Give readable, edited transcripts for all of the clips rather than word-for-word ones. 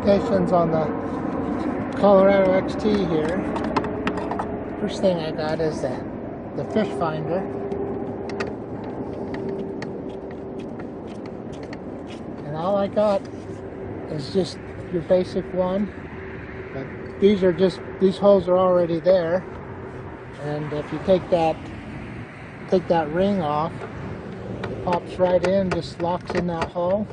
specifications on the Colorado XT here. First thing I got is the fish finder. And all I got is just your basic one. But these holes are already there. And if you take that ring off, it pops right in, just locks in that hole.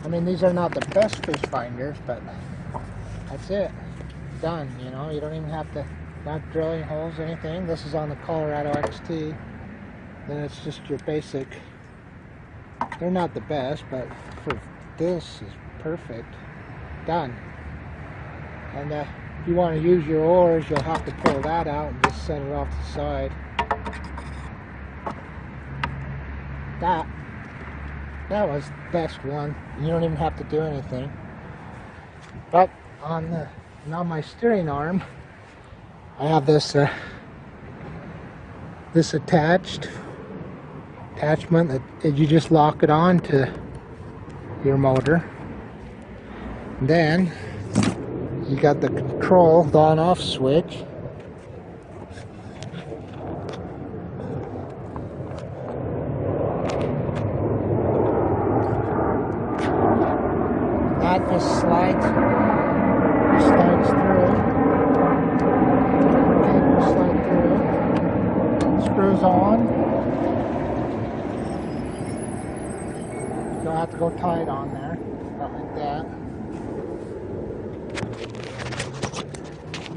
I mean, these are not the best fish finders, but that's it. Done, you know. You don't even have to, not drilling holes or anything. This is on the Colorado XT. Then it's just your basic. They're not the best, but for this is perfect. Done. And if you want to use your oars, you'll have to pull that out and just set it off to the side. That was the best one. You don't even have to do anything. But on my steering arm, I have this attachment that you just lock it on to your motor. And then you got the control, the on-off switch. That just slides through. Slide through. Screws on. You don't have to go tight on there. Not like that.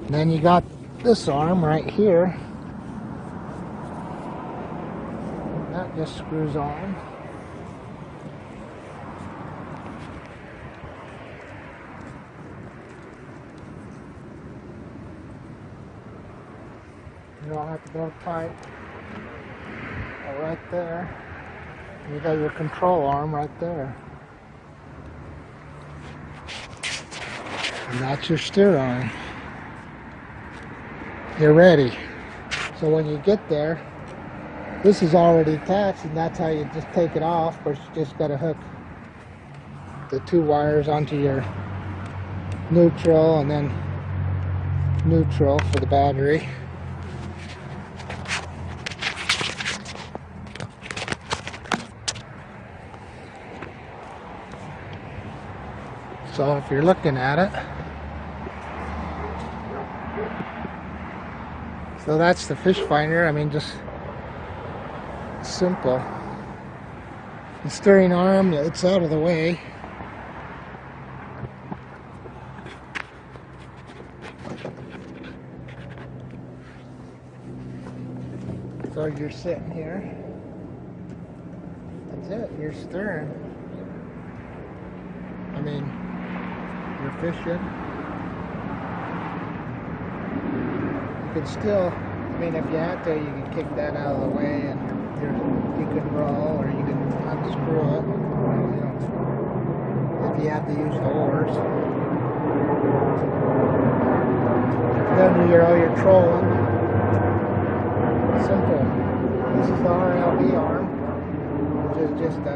And then you got this arm right here. That just screws on. You don't have to go tight. Right there. You got your control arm right there. And that's your steer arm. You're ready. So when you get there, this is already attached, and that's how you just take it off. Of course, you just got to hook the two wires onto your neutral, and then neutral for the battery. So if you're looking at it, so that's the fish finder. I mean, just simple. The steering arm, it's out of the way. So you're sitting here. That's it, you're steering. I mean, you're fishing. You can still, I mean, if you had to, you can kick that out of the way and you can roll, or you can unscrew it, you know, if you have to use the oars. Then you're trolling. Simple. This is the RLB ARM, which is just a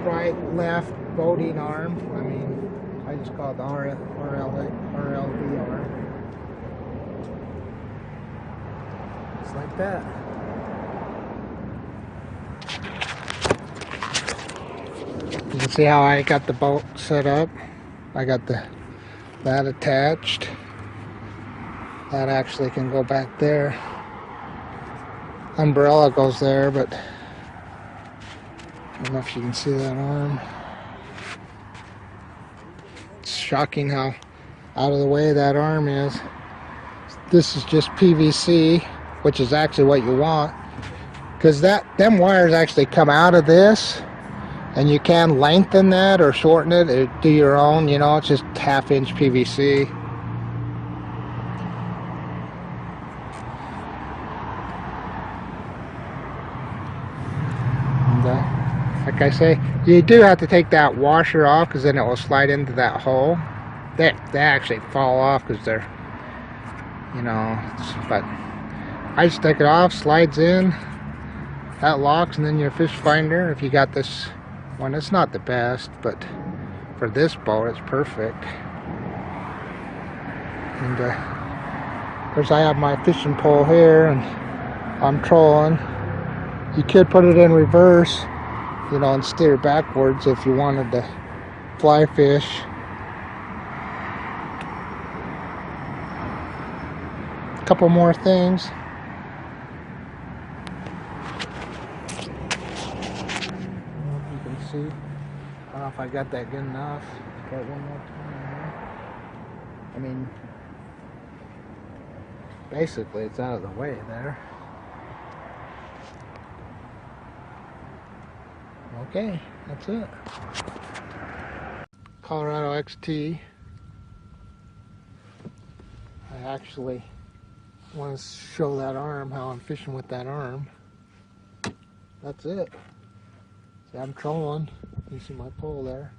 right, left boating arm. I mean, I just call it the RLB ARM. It's like that. You can see how I got the boat set up. I got that attached. That actually can go back there. Umbrella goes there, but I don't know if you can see that arm. It's shocking how out of the way that arm is. This is just PVC, which is actually what you want, because them wires actually come out of this, and you can lengthen that or shorten it or do your own, you know. It's just 1/2 inch PVC. Like I say, you do have to take that washer off, because then it will slide into that hole. They actually fall off because they're, you know, but I just take it off, slides in, that locks, and then your fish finder, if you got this one, it's not the best, but for this boat it's perfect. And of course I have my fishing pole here and I'm trolling. You could put it in reverse, you know, and steer backwards if you wanted to fly fish. A couple more things. You can see. I don't know if I got that good enough. Try it one more time. I mean, basically it's out of the way there. Okay, that's it. Colorado XT. I actually want to show that arm, how I'm fishing with that arm. That's it. See, I'm trolling. You see my pole there.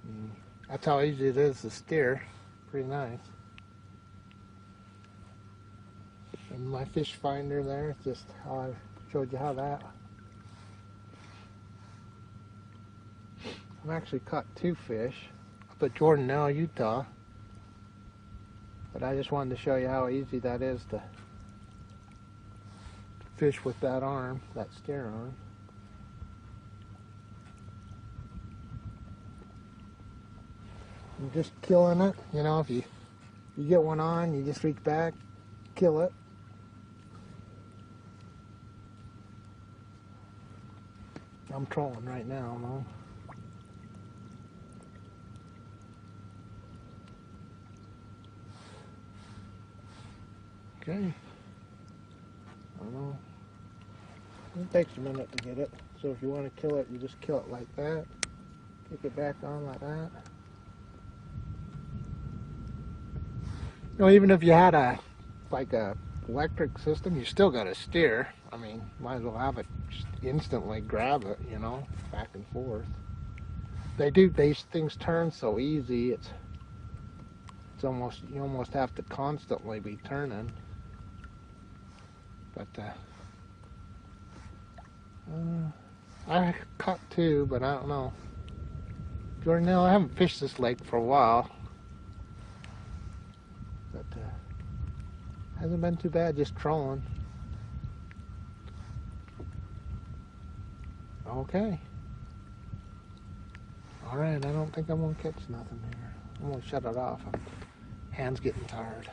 And that's how easy it is to steer. Pretty nice. And my fish finder there, it's just how I showed you how that. I've actually caught 2 fish up at Jordanelle, Utah. But I just wanted to show you how easy that is to fish with that arm, that steer arm. I'm just killing it. You know, if you get one on, you just reach back, kill it. I'm trolling right now, though. Okay. I don't know. It takes a minute to get it. So if you want to kill it, you just kill it like that. Kick it back on like that. You know, even if you had a electric system, you still got to steer. I mean, might as well have it just instantly grab it, you know, back and forth. These things turn so easy. It's almost, you almost have to constantly be turning. But I caught 2, but I don't know. Jordanelle, I haven't fished this lake for a while. But hasn't been too bad, just trolling. Okay. Alright, I don't think I'm going to catch nothing here. I'm going to shut it off. Hands getting tired.